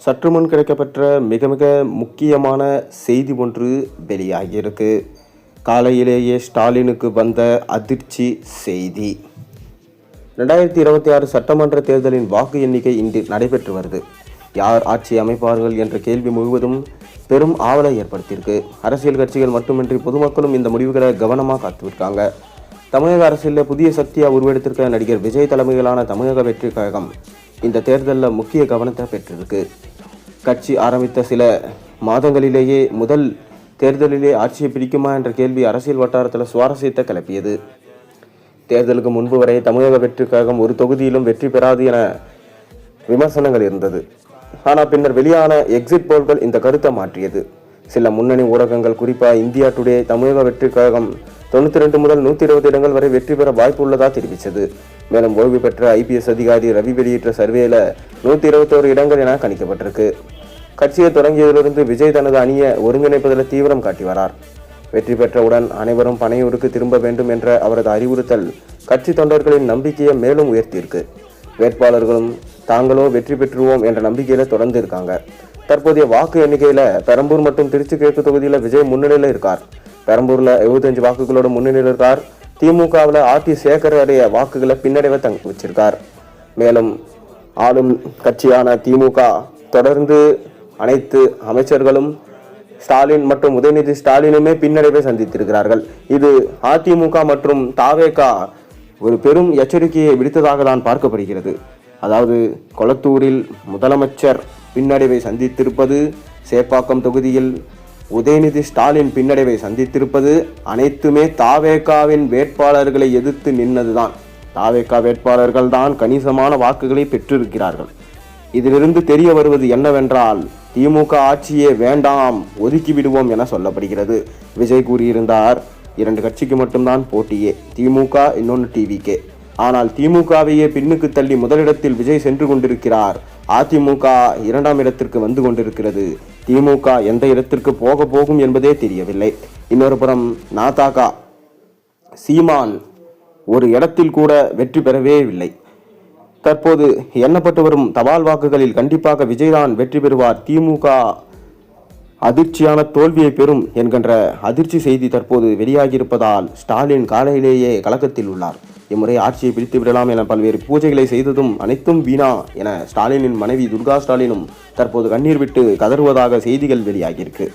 சற்று முன் கிடைக்கப்பெற்ற மிக மிக முக்கியமான செய்தி ஒன்று வெளியாகியிருக்கு. காலையிலேயே ஸ்டாலினுக்கு வந்த அதிர்ச்சி செய்தி. 2026 சட்டமன்ற தேர்தலின் வாக்கு எண்ணிக்கை இன்று நடைபெற்று வருது. யார் ஆட்சி அமைப்பார்கள் என்ற கேள்வி முழுவதும் பெரும் ஆவலை ஏற்படுத்தியிருக்கு. அரசியல் கட்சிகள் மட்டுமின்றி பொதுமக்களும் இந்த முடிவுகளை கவனமாக காத்துவிருக்காங்க. தமிழக அரசியலில் புதிய சக்தியாக உருவெடுத்திருக்க நடிகர் விஜய் தலைமையிலான தமிழக வெற்றி கழகம் இந்த தேர்தலில் முக்கிய கவனத்தை பெற்றிருக்கு. கட்சி ஆரம்பித்த சில மாதங்களிலேயே முதல் தேர்தலிலே ஆட்சியை பிடிக்குமா என்ற கேள்வி அரசியல் வட்டாரத்தில் சுவாரஸ்யத்தை கிளப்பியது. தேர்தலுக்கு முன்பு வரை தமிழக வெற்றி கழகம் ஒரு தொகுதியிலும் வெற்றி பெறாது என விமர்சனங்கள் இருந்தது. ஆனால் பின்னர் வெளியான எக்ஸிட் போல்கள் இந்த கருத்தை மாற்றியது. சில முன்னணி ஊடகங்கள், குறிப்பாக இந்தியா டுடே, தமிழக வெற்றி கழகம் 92 முதல் 120 இடங்கள் வரை வெற்றி பெற வாய்ப்பு உள்ளதாக தெரிவித்தது. மேலும் ஓய்வு பெற்ற IPS அதிகாரி ரவி வெளியிட்ட சர்வேல 121 இடங்கள் என கணிக்கப்பட்டிருக்கு. கட்சியை தொடங்கியதிலிருந்து விஜய் தனது அணியை ஒருங்கிணைப்பதில் தீவிரம் காட்டி வரார். வெற்றி பெற்றவுடன் அனைவரும் பனையூருக்கு திரும்ப வேண்டும் என்ற அவரது அறிவுறுத்தல் கட்சி தொண்டர்களின் நம்பிக்கையை மேலும் உயர்த்தியிருக்கு. வேட்பாளர்களும் தாங்களோ வெற்றி பெற்றுவோம் என்ற நம்பிக்கையில தொடர்ந்து இருக்காங்க. தற்போதைய வாக்கு எண்ணிக்கையில பெரம்பூர் மற்றும் திருச்சி கிழக்கு தொகுதியில விஜய் முன்னணியில் இருக்கார். பெரம்பூர்ல 75 வாக்குகளோட முன்னணியில் இருக்கார். திமுகவில் RT சேகர் அடைய வாக்குகளை பின்னடைவை தங்க வச்சிருக்கார். மேலும் ஆளும் கட்சியான திமுக தொடர்ந்து அனைத்து அமைச்சர்களும் ஸ்டாலின் மற்றும் உதயநிதி ஸ்டாலினுமே பின்னடைவை சந்தித்திருக்கிறார்கள். இது அதிமுக மற்றும் தாவேக ஒரு பெரும் எச்சரிக்கையை விடுத்ததாக தான் பார்க்கப்படுகிறது. அதாவது கொளத்தூரில் முதலமைச்சர் பின்னடைவை சந்தித்திருப்பது, சேப்பாக்கம் தொகுதியில் உதயநிதி ஸ்டாலின் பின்னடைவை சந்தித்திருப்பது அனைத்துமே தாவேகாவின் வேட்பாளர்களை எதிர்த்து நின்னதுதான். தாவேகா வேட்பாளர்கள் தான் கணிசமான வாக்குகளை பெற்றிருக்கிறார்கள். இதிலிருந்து தெரிய வருவது என்னவென்றால், திமுக ஆட்சியே வேண்டாம், ஒதுக்கி விடுவோம் என சொல்லப்படுகிறது. விஜய் கூறியிருந்தார், 2 கட்சிக்கு மட்டும்தான் போட்டியே, திமுக இன்னொன்று TVK. ஆனால் திமுகவையே பின்னுக்கு தள்ளி முதலிடத்தில் விஜய் சென்று கொண்டிருக்கிறார். அதிமுக 2ஆம் இடத்திற்கு வந்து கொண்டிருக்கிறது. திமுக எந்த இடத்திற்கு போகும் என்பதே தெரியவில்லை. இன்னொரு புறம் நாதாக சீமான் ஒரு இடத்தில் கூட வெற்றி பெறவே இல்லை. தற்போது எண்ணப்பட்டு வரும் தபால் வாக்குகளில் கண்டிப்பாக விஜய்தான் வெற்றி பெறுவார், திமுக அதிர்ச்சியான தோல்வியை பெறும் என்கின்ற அதிர்ச்சி செய்தி தற்போது வெளியாகியிருப்பதால் ஸ்டாலின் காலையிலேயே கலக்கத்தில் உள்ளார். இம்முறை ஆட்சியை பிடித்து விடலாம் என பல்வேறு பூஜைகளை செய்ததும் அனைத்தும் வீணா என ஸ்டாலினின் மனைவி துர்கா ஸ்டாலினும் தற்போது கண்ணீர் விட்டு கதறுவதாக செய்திகள் வெளியாகியிருக்கு.